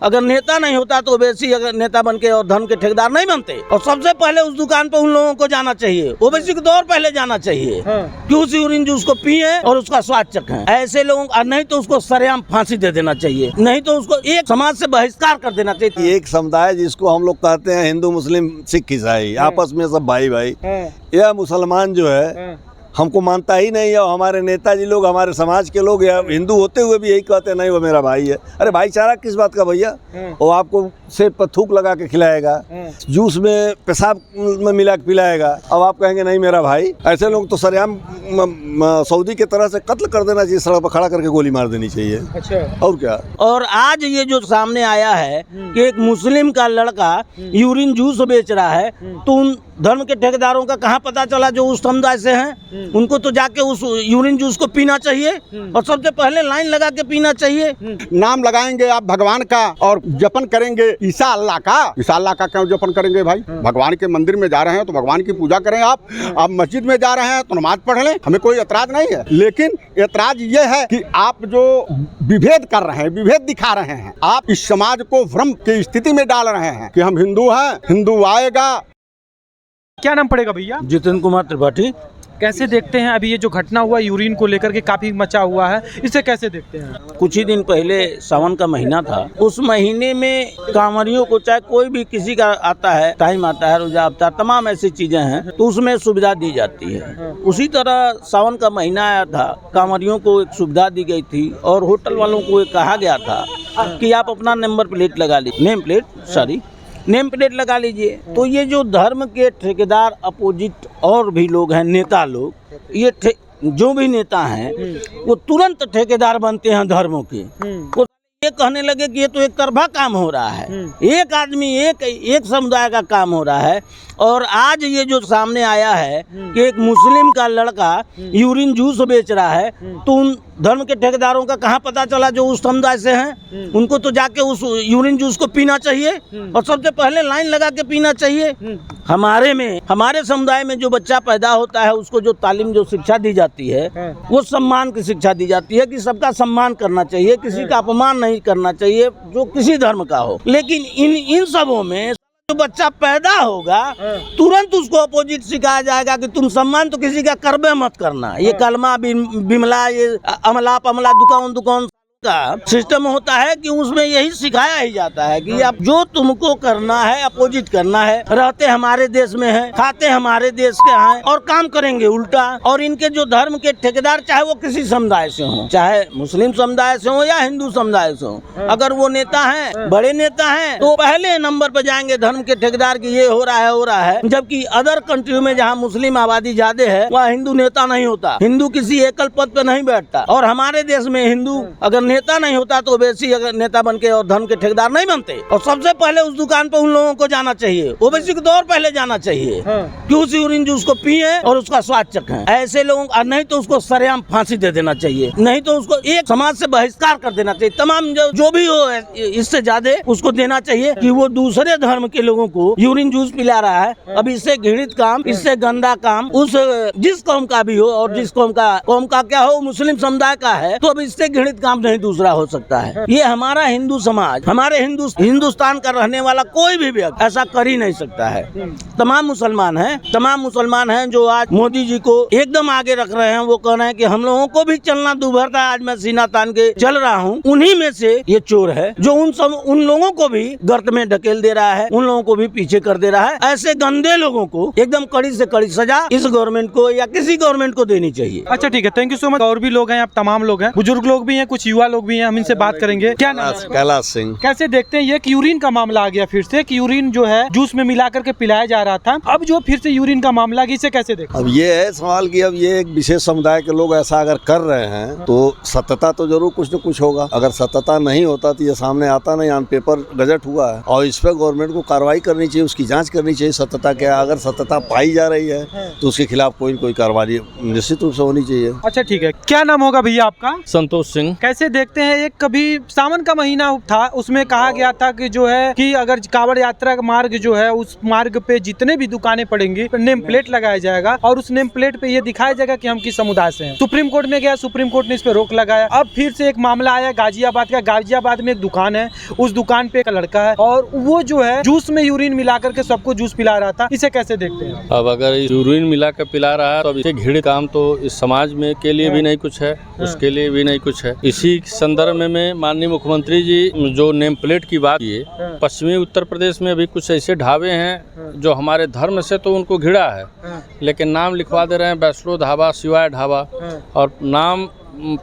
अगर नेता नहीं होता तो ओवैसी अगर नेता बन के और धर्म के ठेकेदार नहीं बनते। और सबसे पहले उस दुकान पे उन लोगों को जाना चाहिए, ओवैसी को तो और पहले जाना चाहिए कि उस यूरिन जूस को पिए और उसका स्वाद चखें। ऐसे लोगों, नहीं तो उसको सरेआम फांसी दे देना चाहिए, नहीं तो उसको एक समाज से बहिष्कार कर देना चाहिए। एक समुदाय जिसको हम लोग कहते हैं हिंदू मुस्लिम सिख ईसाई, आपस में सब भाई भाई, यह मुसलमान जो है हमको मानता ही नहीं है। हमारे नेताजी लोग, हमारे समाज के लोग या हिंदू होते हुए भी यही कहते हैं नहीं वो मेरा भाई है। अरे भाईचारा किस बात का भैया? वो आपको सेब पर थूक लगा के खिलाएगा, जूस में पेशाब में मिला के पिलाएगा, अब आप कहेंगे नहीं मेरा भाई। ऐसे लोग तो सरेआम सऊदी के तरह से कत्ल कर देना चाहिए, सड़क पर खड़ा करके गोली मार देनी चाहिए। अच्छा, और क्या। और आज ये जो सामने आया है कि एक मुस्लिम का लड़का यूरिन जूस बेच रहा है, तो उन धर्म के ठेकेदारों का कहाँ पता चला जो उस समुदाय से हैं? उनको तो जाके उस यूरिन जूस को पीना चाहिए और सबसे पहले लाइन लगा के पीना चाहिए। नाम लगाएंगे आप भगवान का और जपन करेंगे ईसा अल्लाह का। ईसा अल्लाह का क्यों जपन करेंगे भाई? भगवान के मंदिर में जा रहे हैं तो भगवान की पूजा करें। आप मस्जिद में जा रहे हैं तो नमाज पढ़ लें, हमें कोई एतराज नहीं है। लेकिन एतराज ये है कि आप जो विभेद कर रहे हैं, विभेद दिखा रहे हैं, आप इस समाज को भ्रम की स्थिति में डाल रहे हैं कि हम हिंदू हैं, हिंदू आएगा। क्या नाम पड़ेगा भैया? जितेंद्र कुमार त्रिपाठी। कैसे देखते हैं अभी ये जो घटना हुआ यूरिन को लेकर के काफी मचा हुआ है, इसे कैसे देखते हैं? कुछ ही दिन पहले सावन का महीना था, उस महीने में कांवरियों को चाहे कोई भी किसी का आता है, टाइम आता है, रोजा अवतार, तमाम ऐसी चीजें हैं तो उसमें सुविधा दी जाती है। उसी तरह सावन का महीना आया था, कांवरियों को एक सुविधा दी गई थी और होटल वालों को कहा गया था कि आप अपना नंबर प्लेट लगा लीजिए, नेम प्लेट लगा लीजिए। तो ये जो धर्म के ठेकेदार अपोजिट और भी लोग हैं, नेता लोग, ये जो भी नेता हैं वो तुरंत ठेकेदार बनते हैं धर्मों के। वो ये कहने लगे कि ये तो एक तरफा काम हो रहा है, एक आदमी एक समुदाय का काम हो रहा है। और आज ये जो सामने आया है कि एक मुस्लिम का लड़का यूरिन जूस बेच रहा है, तो उन धर्म के ठेकेदारों का कहाँ पता चला जो उस समुदाय से हैं? उनको तो जाके उस यूरिन जूस को पीना चाहिए और सबसे पहले लाइन लगा के पीना चाहिए। हमारे समुदाय में जो बच्चा पैदा होता है उसको जो तालीम, जो शिक्षा दी जाती है वो सम्मान की शिक्षा दी जाती है कि सबका सम्मान करना चाहिए, किसी का अपमान नहीं करना चाहिए जो किसी धर्म का हो। लेकिन इन सबों में जो बच्चा पैदा होगा तुरंत उसको अपोजिट सिखाया जाएगा कि तुम सम्मान तो किसी का करबे मत करना। ये कलमा बिमला, ये अमला पमला, दुकान का सिस्टम होता है कि उसमें यही सिखाया ही जाता है कि अब जो तुमको करना है अपोजिट करना है। रहते हमारे देश में हैं, खाते हमारे देश के हैं और काम करेंगे उल्टा। और इनके जो धर्म के ठेकेदार, चाहे वो किसी समुदाय से हो, चाहे मुस्लिम समुदाय से हो या हिंदू समुदाय से हो, अगर वो नेता हैं, बड़े नेता हैं, तो पहले नंबर पर जाएंगे धर्म के ठेकेदार की ये हो रहा है। जबकि अदर कंट्री में जहाँ मुस्लिम आबादी ज्यादा है वहाँ हिंदू नेता नहीं होता, हिंदू किसी एकल पद पे नहीं बैठता। और हमारे देश में हिंदू अगर नेता नहीं होता तो ओवैसी अगर नेता बन के और धर्म के ठेकेदार नहीं बनते। और सबसे पहले उस दुकान पे उन लोगों को जाना चाहिए, ओवैसी को तो और पहले जाना चाहिए कि उस यूरिन जूस को पिए और उसका स्वाद चखें। ऐसे लोगों, नहीं तो उसको सरेआम फांसी दे देना चाहिए, नहीं तो उसको एक समाज से बहिष्कार कर देना चाहिए। तमाम जो भी हो, इससे ज्यादा उसको देना चाहिए कि वो दूसरे धर्म के लोगों को यूरिन जूस पिला रहा है। अब इससे घृणित काम, इससे गंदा काम उस जिस कौम का भी हो और जिस कौम का क्या हो, मुस्लिम समुदाय का है, तो अब इससे घृणित काम नहीं दूसरा हो सकता है। ये हमारा हिंदू समाज, हमारे हिंदुस्तान का रहने वाला कोई भी व्यक्ति ऐसा कर ही नहीं सकता है। तमाम मुसलमान हैं जो आज मोदी जी को एकदम आगे रख रहे हैं। वो कह रहे हैं कि हम लोगों को भी चलना दूभर था, आज मैं सीना तान के चल रहा हूँ। उन्हीं में से ये चोर है जो उन लोगों को भी गर्त में ढकेल दे रहा है, उन लोगों को भी पीछे कर दे रहा है। ऐसे गंदे लोगों को एकदम कड़ी से कड़ी सजा इस गवर्नमेंट को या किसी गवर्नमेंट को देनी चाहिए। अच्छा ठीक है, थैंक यू सो मच। और भी लोग हैं, आप तमाम लोग हैं, बुजुर्ग लोग भी हैं, कुछ युवा लोग भी हैं, हम इनसे बात करेंगे। क्या नाम है? कैलाश सिंह। कैसे देखते हैं ये कि यूरिन का मामला आ गया फिर से, कि यूरिन जो है जूस में मिला करके पिलाया जा रहा था, अब जो फिर से यूरिन का मामला, इसे कैसे देखते? अब ये है सवाल कि अब ये एक विशेष समुदाय के लोग ऐसा अगर कर रहे हैं तो सत्यता तो जरूर कुछ न कुछ होगा। अगर सत्यता नहीं होता तो ये सामने आता नहीं, ऑन पेपर गजट हुआ है और इस पर गवर्नमेंट को कार्रवाई करनी चाहिए, उसकी जाँच करनी चाहिए सत्यता क्या। अगर सत्यता पाई जा रही है तो उसके खिलाफ कोई न कोई कार्रवाई निश्चित रूप से होनी चाहिए। अच्छा ठीक है, क्या नाम होगा भैया आपका? संतोष सिंह। कैसे देखते हैं, एक कभी सावन का महीना था, उसमें कहा गया था कि जो है कि अगर कांवड़ यात्रा का मार्ग जो है उस मार्ग पे जितने भी दुकानें पड़ेंगी नेम प्लेट लगाया जाएगा और उस नेम प्लेट पे ये दिखाया जाएगा कि हम किस समुदाय से हैं। सुप्रीम कोर्ट में गया, सुप्रीम कोर्ट ने इस पे रोक लगाया। अब फिर से एक मामला आया गाजियाबाद का। गाजियाबाद में एक दुकान है, उस दुकान पे एक लड़का है और वो जो है जूस में यूरिन मिला करके सबको जूस पिला रहा था। इसे कैसे देखते हैं? अब अगर यूरिन मिला कर पिला रहा है तो अब इसे घृणित काम तो इस समाज में के लिए भी नहीं कुछ है, उसके लिए भी नहीं कुछ है। इसी संदर्भ में माननीय मुख्यमंत्री जी जो नेम प्लेट की बात किए, पश्चिमी उत्तर प्रदेश में अभी कुछ ऐसे ढाबे हैं जो हमारे धर्म से तो उनको घृणा है, लेकिन नाम लिखवा दे रहे हैं वैष्णो ढाबा, शिवाय ढाबा, और नाम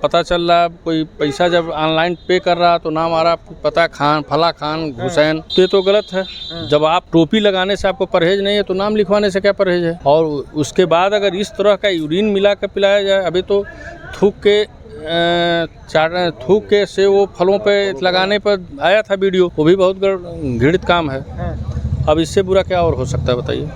पता चल रहा है कोई पैसा जब ऑनलाइन पे कर रहा तो नाम आ रहा पता खान, फला खान, हुसैन। तो ये तो गलत है। जब आप टोपी लगाने से आपको परहेज नहीं है तो नाम लिखवाने से क्या परहेज है? और उसके बाद अगर इस तरह का यूरिन मिला कर पिलाया जाए, अभी तो थूक के से वो फलों पे लगाने पर आया था वीडियो, वो भी बहुत घृणित काम है। अब इससे बुरा क्या और हो सकता है बताइए?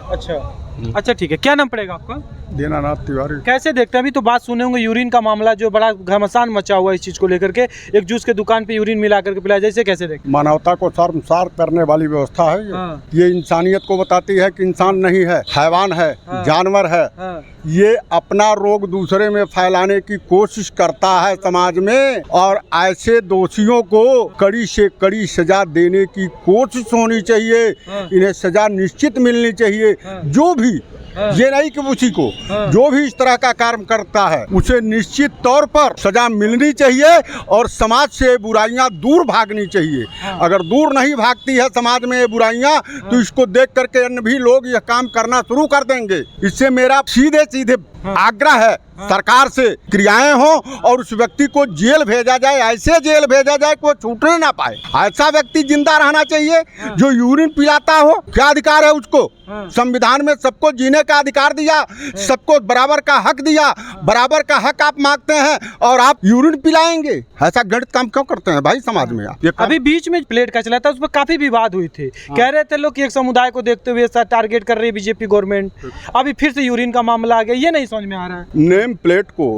अच्छा ठीक है, क्या नाम पड़ेगा आपका? दीनानाथ तिवारी। कैसे देखते हैं? अभी तो बात सुने होंगे यूरिन का मामला जो बड़ा घमासान मचा हुआ है इस चीज को लेकर के, एक जूस के दुकान पे यूरिन मिला करके पिलाया, जैसे कैसे देखते? मानवता को शर्मसार करने वाली व्यवस्था है ये इंसानियत को बताती है कि इंसान नहीं है, हैवान है, जानवर है। ये अपना रोग दूसरे में फैलाने की कोशिश करता है समाज में, और ऐसे दोषियों को कड़ी से कड़ी सजा देने की कोशिश होनी चाहिए। इन्हें सजा निश्चित मिलनी चाहिए। जो भी, ये नहीं कि उसी को, जो भी इस तरह का कार्य करता है उसे निश्चित तौर पर सजा मिलनी चाहिए और समाज से बुराइयां दूर भागनी चाहिए। अगर दूर नहीं भागती है समाज में ये बुराइयां, तो इसको देख करके अन्य भी लोग यह काम करना शुरू कर देंगे। इससे मेरा सीधे सीधे आग्रह है सरकार से, क्रियाएं हो और उस व्यक्ति को जेल भेजा जाए, ऐसे जेल भेजा जाए कि वो छूटने ना पाए। ऐसा व्यक्ति जिंदा रहना चाहिए जो यूरिन पिलाता हो। क्या अधिकार है उसको? संविधान में सबको जीने का अधिकार दिया, सबको बराबर का हक दिया। बराबर का हक आप मांगते हैं और आप यूरिन पिलाएंगे? ऐसा गलत काम क्यों करते हैं भाई समाज में आप? अभी बीच में प्लेट का चला था, उस पर काफी विवाद हुई थी। कह रहे थे लोग कि एक समुदाय को देखते हुए टारगेट कर रही है बीजेपी गवर्नमेंट। अभी फिर से यूरिन का मामला आ गया, ये नहीं समझ में आ रहा है। नेम प्लेट को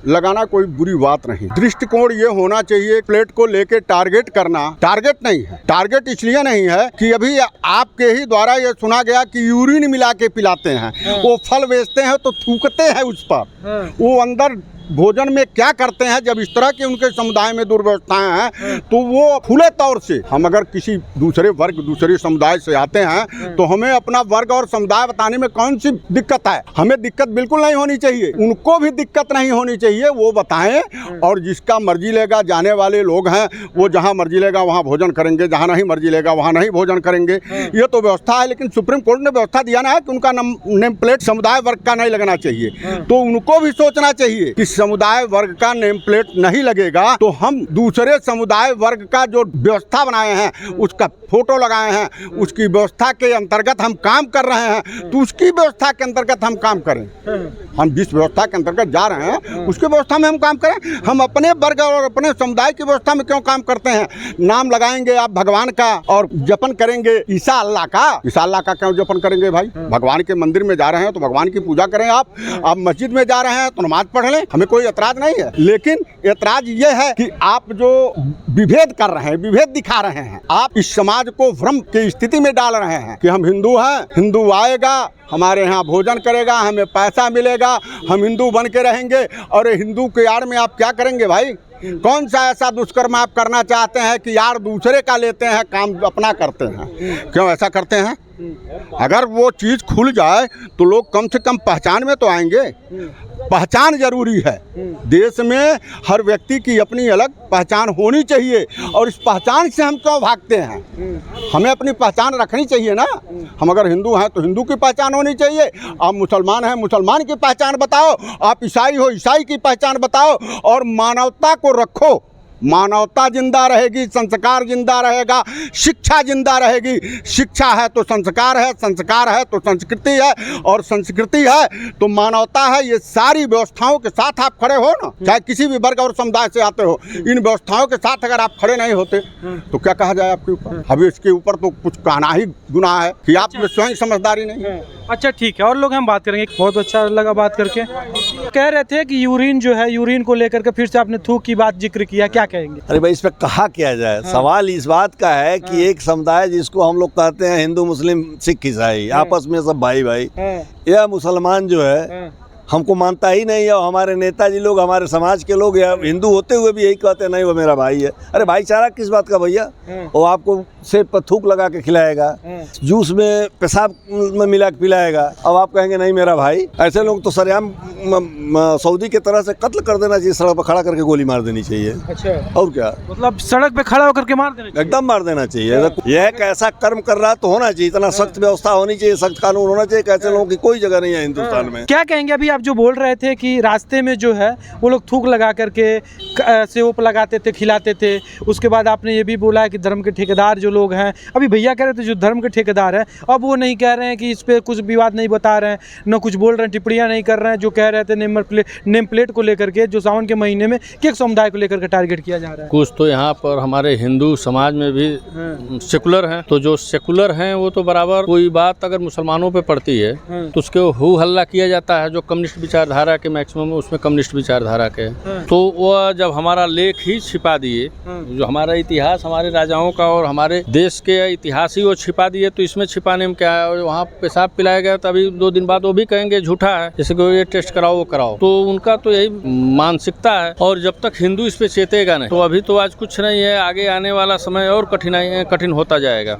लगाना कोई बुरी बात नहीं, दृष्टिकोण ये होना चाहिए प्लेट को लेके टारगेट करना टारगेट नहीं है। टारगेट इसलिए नहीं है कि अभी आपके ही द्वारा ये सुना गया कि यूरिन मिला के पिलाते हैं। वो फल बेचते हैं तो थूकते हैं उस पर। वो अंदर भोजन में क्या करते हैं? जब इस तरह की उनके समुदाय में दुर्व्यवस्थाएं हैं तो वो खुले तौर से, हम अगर किसी दूसरे वर्ग, दूसरे समुदाय से आते हैं तो हमें अपना वर्ग और समुदाय बताने में कौन सी दिक्कत है? हमें दिक्कत बिल्कुल नहीं होनी चाहिए, उनको भी दिक्कत नहीं होनी चाहिए। वो बताएं और जिसका मर्जी लेगा, जाने वाले लोग हैं वो जहाँ मर्जी लेगा वहाँ भोजन करेंगे, जहाँ नहीं मर्जी लेगा वहाँ नहीं भोजन करेंगे। ये तो व्यवस्था है, लेकिन सुप्रीम कोर्ट ने व्यवस्था दिया ना है कि उनका नेम प्लेट समुदाय वर्ग का नहीं लगना चाहिए। तो उनको भी सोचना चाहिए कि समुदाय वर्ग का नेम प्लेट नहीं लगेगा तो हम दूसरे समुदाय वर्ग का जो व्यवस्था बनाए हैं उसका फोटो लगाए हैं, उसकी व्यवस्था के अंतर्गत हम काम कर रहे हैं, तो उसकी व्यवस्था के अंतर्गत हम काम करें। हम जिस व्यवस्था के अंतर्गत जा रहे हैं उसकी व्यवस्था में हम काम करें। हम अपने वर्ग और अपने समुदाय की व्यवस्था में क्यों काम करते हैं? नाम लगाएंगे आप भगवान का और जपन करेंगे ईसा अल्लाह का। ईसा अल्लाह का क्यों जपन करेंगे भाई? भगवान के मंदिर में जा रहे हैं तो भगवान की पूजा करें। आप मस्जिद में जा रहे हैं तो नमाज पढ़ लें, हमें कोई एतराज नहीं है। लेकिन एतराज ये है कि आप जो विभेद कर रहे हैं, विभेद दिखा रहे हैं, आप इस समाज को भ्रम की स्थिति में डाल रहे हैं कि हम हिंदू हैं, हिंदू आएगा हमारे यहाँ भोजन करेगा, हमें पैसा मिलेगा, हम हिंदू बन के रहेंगे। और हिंदू के यार में आप क्या करेंगे भाई? कौन सा ऐसा दुष्कर्म आप करना चाहते हैं कि यार दूसरे का लेते हैं, काम अपना करते हैं? क्यों ऐसा करते हैं? अगर वो चीज़ खुल जाए तो लोग कम से कम पहचान में तो आएंगे। पहचान जरूरी है। देश में हर व्यक्ति की अपनी अलग पहचान होनी चाहिए और इस पहचान से हम क्यों भागते हैं? हमें अपनी पहचान रखनी चाहिए ना। हम अगर हिंदू हैं तो हिंदू की पहचान होनी चाहिए, आप मुसलमान हैं मुसलमान की पहचान बताओ, आप ईसाई हो ईसाई की पहचान बताओ, और मानवता को रखो। मानवता जिंदा रहेगी, संस्कार जिंदा रहेगा, शिक्षा जिंदा रहेगी। शिक्षा है तो संस्कार है, संस्कार है तो संस्कृति है, और संस्कृति है तो मानवता है। ये सारी व्यवस्थाओं के साथ आप खड़े हो ना, चाहे किसी भी वर्ग और समुदाय से आते हो, इन व्यवस्थाओं के साथ अगर आप खड़े नहीं होते तो क्या कहा जाए आपके ऊपर? अभी इसके ऊपर तो कुछ कहना ही गुनाह है कि आप में स्वयं समझदारी नहीं है। अच्छा ठीक है, और लोग हम बात करेंगे। बहुत अच्छा लगा बात करके। कह रहे थे कि यूरिन जो है, यूरिन को लेकर के फिर से आपने थूक की बात जिक्र किया, क्या कहेंगे? अरे भाई, इस पे कहा क्या जाए। सवाल इस बात का है कि एक समुदाय जिसको हम लोग कहते हैं हिंदू मुस्लिम सिख ईसाई, आपस में सब भाई भाई, यह मुसलमान जो है हमको मानता ही नहीं है। और हमारे नेताजी लोग, हमारे समाज के लोग या हिंदू होते हुए भी यही कहते हैं नहीं वो मेरा भाई है। अरे भाईचारा किस बात का भैया? वो आपको सेब पर थूक लगा के खिलाएगा, जूस में पेशाब में मिला के पिलाएगा, अब आप कहेंगे नहीं मेरा भाई। ऐसे लोग तो सरेआम सऊदी के तरह से कत्ल कर देना चाहिए, सड़क पर खड़ा करके गोली मार देनी चाहिए। अच्छा, और क्या, मतलब सड़क पे खड़ा होकर के मार देना चाहिए? एकदम मार देना चाहिए। यह एक ऐसा कर्म कर रहा तो होना चाहिए, इतना सख्त व्यवस्था होनी चाहिए, सख्त कानून होना चाहिए। ऐसे लोगों की कोई जगह नहीं है हिंदुस्तान में। क्या कहेंगे? अभी आप जो बोल रहे थे कि रास्ते में जो है वो लोग थूक लगा करके सेब लगाते थे, खिलाते थे, उसके बाद आपने ये भी बोला है कि धर्म के ठेकेदार जो लोग हैं, अभी भैया कह रहे थे जो धर्म के ठेकेदार हैं, अब वो नहीं कह रहे हैं कि इस पे कुछ विवाद नहीं बता रहे हैं, न कुछ बोल रहे हैं, टिप्पणियां नहीं कर रहे हैं। जो कह रहे थे नेम प्लेट को लेकर के, जो सावन के महीने में किस समुदाय को लेकर के टारगेट किया जा रहा है? कुछ तो यहाँ पर हमारे हिंदू समाज में भी सेकुलर हैं, तो जो सेकुलर हैं वो तो बराबर कोई बात अगर मुसलमानों पे पड़ती है तो उसके हु हल्ला किया जाता है। जो कम्युनिस्ट विचारधारा के मैक्सिमम उसमें कम्युनिस्ट विचारधारा के, तो वो जब हमारा लेख ही छिपा दिए, जो हमारा इतिहास, हमारे राजाओं का और हमारे देश के इतिहास ही वो छिपा दिए, तो इसमें छिपाने में क्या है? और वहाँ पेशाब पिलाया गया तो अभी 2 दिन बाद वो भी कहेंगे झूठा है, जैसे कि ये टेस्ट कराओ वो कराओ। तो उनका तो यही मानसिकता है, और जब तक हिंदू इस पे चेतेगा नहीं तो अभी तो आज कुछ नहीं है, आगे आने वाला समय और कठिन होता जाएगा।